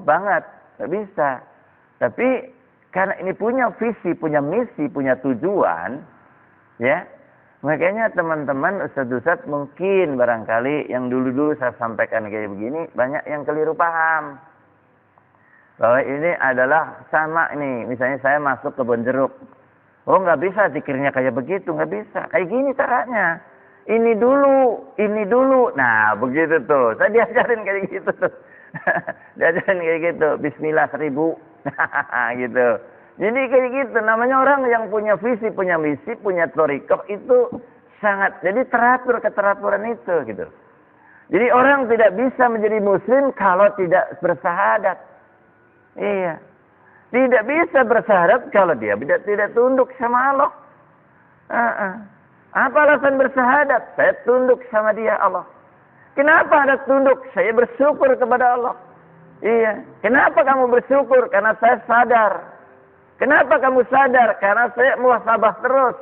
banget, nggak bisa. Tapi karena ini punya visi, punya misi, punya tujuan, ya, makanya teman-teman ustadz-ustadz mungkin barangkali yang dulu-dulu saya sampaikan kayak begini, banyak yang keliru paham. Bahwa ini adalah sama nih, misalnya saya masuk ke kebun jeruk. Oh nggak bisa zikirnya kayak begitu, nggak bisa. Kayak gini caranya. Ini dulu. Nah begitu tuh, saya diajarin kayak gitu tuh. Diajarin kayak gitu, Bismillah 1000. Gitu. Jadi kayak gitu, namanya orang yang punya visi, punya misi, punya thorikoh itu sangat, jadi teratur keteraturan itu gitu. Jadi orang tidak bisa menjadi muslim kalau tidak bersahadat. Iya. Tidak bisa bersyahadat kalau dia tidak tunduk sama Allah. Apa alasan bersyahadat? Saya tunduk sama dia Allah. Kenapa ada tunduk? Saya bersyukur kepada Allah. Iya. Kenapa kamu bersyukur? Karena saya sadar. Kenapa kamu sadar? Karena saya muhasabah terus.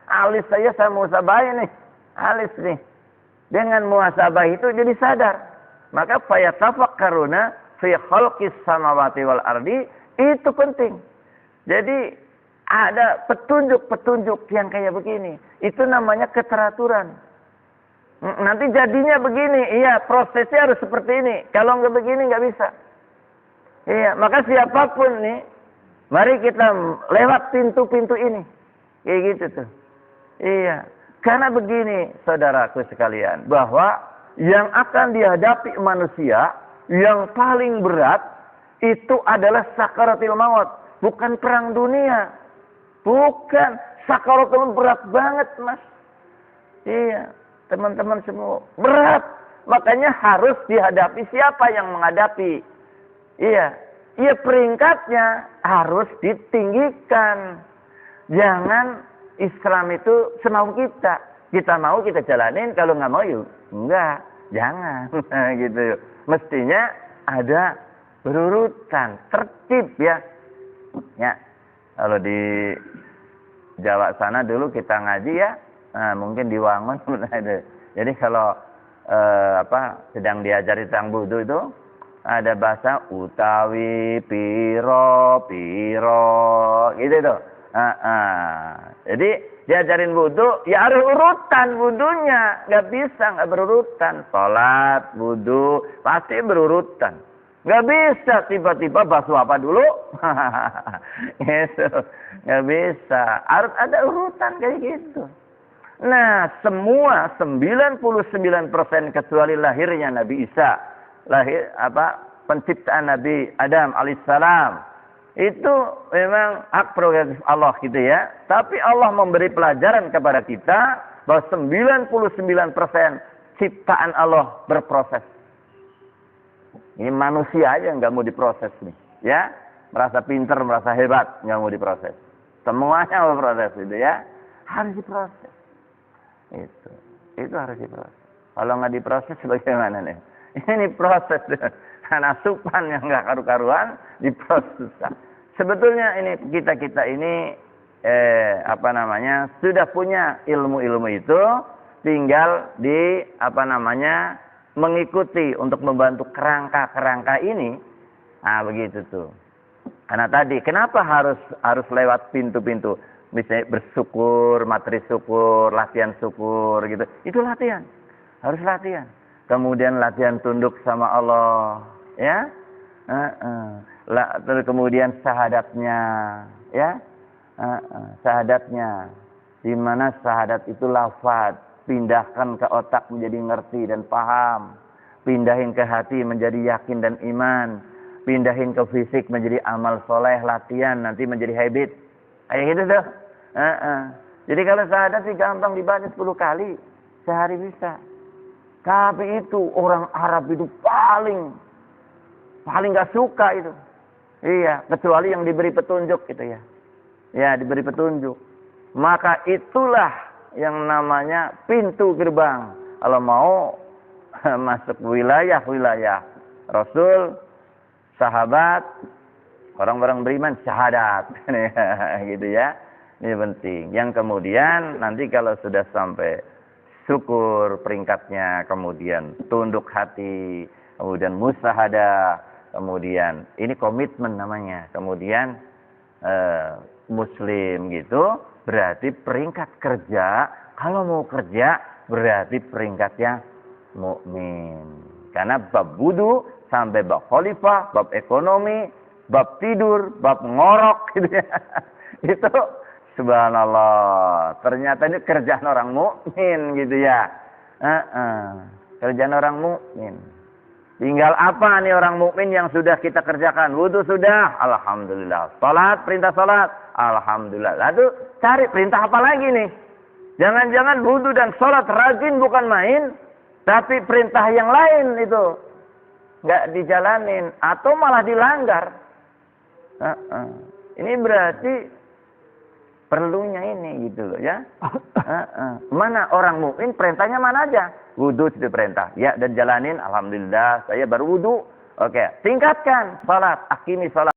Alis saya muhasabah nih. Alis nih. Dengan muhasabah itu jadi sadar. Maka fayatafakkaruna fi khalqis samawati wal ardi, itu penting. Jadi ada petunjuk-petunjuk yang kayak begini. Itu namanya keteraturan. Nanti jadinya begini, iya prosesnya harus seperti ini. Kalau nggak begini nggak bisa. Iya, maka siapapun nih, mari kita lewat pintu-pintu ini. Kayak gitu tuh. Iya, karena begini saudaraku sekalian, bahwa yang akan dihadapi manusia yang paling berat itu adalah sakaratul maut, bukan perang dunia. Bukan, sakaratul maut berat banget, Mas. Iya, teman-teman semua, berat. Makanya harus dihadapi. Siapa yang menghadapi? Iya, peringkatnya harus ditinggikan. Jangan Islam itu semau kita. Kita mau kita jalanin, kalau nggak mau yuk enggak, jangan. Gitu. Mestinya ada berurutan, tertib ya. Ya, kalau di Jawa sana dulu kita ngaji ya, mungkin di Wangun ada. Jadi kalau sedang diajari tentang wudu itu ada bahasa utawi piro gitu tuh. Jadi diajarin wudu, ya harus urutan wudunya, nggak bisa nggak berurutan. Sholat, wudu pasti berurutan. Nggak bisa tiba-tiba basuh apa dulu, gitu. Nggak bisa, harus ada urutan kayak gitu. Nah, semua 99% kecuali lahirnya Nabi Isa, penciptaan Nabi Adam alaihissalam, itu memang hak prerogatif Allah gitu ya. Tapi Allah memberi pelajaran kepada kita bahwa 99% ciptaan Allah berproses. Ini manusia aja nggak mau diproses nih, ya. Merasa pinter, merasa hebat, nggak mau diproses. Semuanya mau proses itu ya, harus diproses. Itu harus diproses. Kalau nggak diproses bagaimana nih? Ini proses asupan yang nggak karu-karuan diproses. Sebetulnya ini kita ini sudah punya ilmu-ilmu itu, tinggal di mengikuti untuk membantu kerangka-kerangka ini. Nah begitu tuh. Karena tadi kenapa harus lewat pintu-pintu? Misalnya bersyukur, materi syukur, latihan syukur gitu. Itu latihan. Harus latihan. Kemudian latihan tunduk sama Allah, ya. Terus kemudian syahadatnya, ya. Syahadatnya. Di mana syahadat itu lafaz, pindahkan ke otak menjadi ngerti dan paham. Pindahin ke hati menjadi yakin dan iman. Pindahin ke fisik menjadi amal soleh, latihan, nanti menjadi habit. Kayak gitu tuh. Jadi kalau syahadat sih gampang dibaca 10 kali. Sehari bisa. Tapi itu orang Arab itu paling gak suka itu. Iya, kecuali yang diberi petunjuk gitu ya. Ya, diberi petunjuk. Maka itulah yang namanya pintu gerbang. Kalau mau masuk wilayah Rasul, sahabat, orang-orang beriman, syahadat. Gitu ya. Ini penting. Yang kemudian nanti kalau sudah sampai syukur peringkatnya, kemudian tunduk hati, kemudian musyahadah, kemudian ini komitmen namanya, kemudian muslim gitu, berarti peringkat kerja, kalau mau kerja berarti peringkatnya mukmin. Karena bab wudu sampai bab khalifah, bab ekonomi, bab tidur, bab ngorok gitu ya. Itu subhanallah, ternyata ini kerjaan orang mukmin gitu ya. Kerjaan orang mukmin. Tinggal apa nih orang mukmin yang sudah kita kerjakan? Wudu sudah, alhamdulillah. Salat, perintah salat, alhamdulillah. Lalu cari perintah apa lagi nih? Jangan-jangan wudu dan salat rajin bukan main, tapi perintah yang lain itu nggak dijalanin atau malah dilanggar. Ini berarti perlunya ini gitu loh ya. Mana orang mukmin perintahnya mana aja? Wudu itu perintah. Ya, dan jalanin alhamdulillah saya baru wudu. Oke, tingkatkan salat, akimi salat.